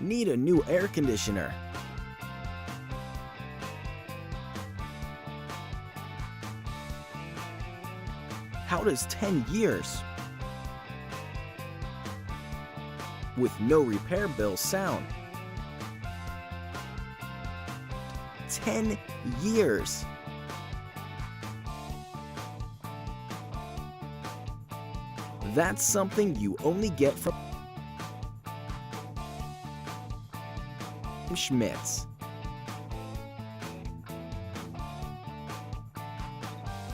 Need a new air conditioner? How does 10 years with no repair bill sound? 10 years. That's something you only get from Schmidt's.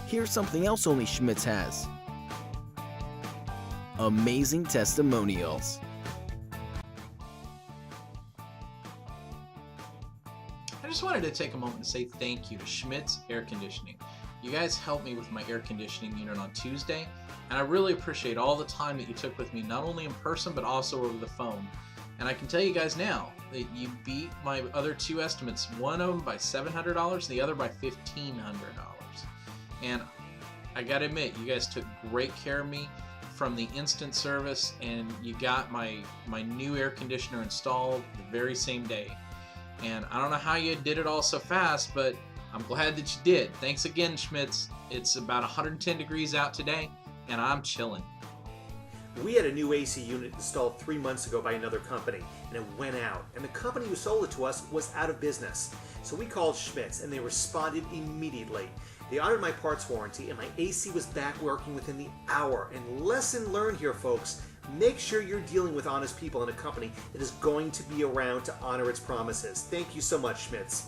Here's something else only Schmidt's has. Amazing testimonials. I just wanted to take a moment to say thank you to Schmidt's Air Conditioning. You guys helped me with my air conditioning unit on Tuesday, and I really appreciate all the time that you took with me, not only in person but also over the phone. And I can tell you guys now that you beat my other two estimates, one of them by $700, the other by $1,500. And I gotta admit, you guys took great care of me from the instant service, and you got my new air conditioner installed the very same day. And I don't know how you did it all so fast, but I'm glad that you did. Thanks again, Schmidt's. It's about 110 degrees out today, and I'm chilling. We had a new AC unit installed 3 months ago by another company, and it went out, and the company who sold it to us was out of business. So we called Schmidt's, and they responded immediately. They honored my parts warranty, and my AC was back working within the hour. And lesson learned here, folks, make sure you're dealing with honest people in a company that is going to be around to honor its promises. Thank you so much, Schmidt's.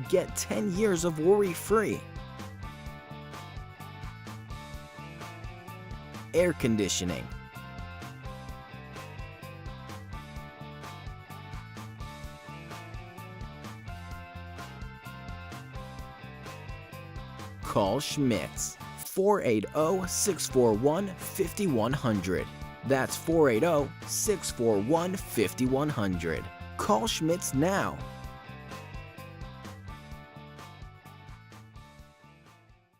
Get 10 years of worry-free air conditioning. Call Schmidt's 480-641-5100. That's 480-641-5100. Call Schmidt's now.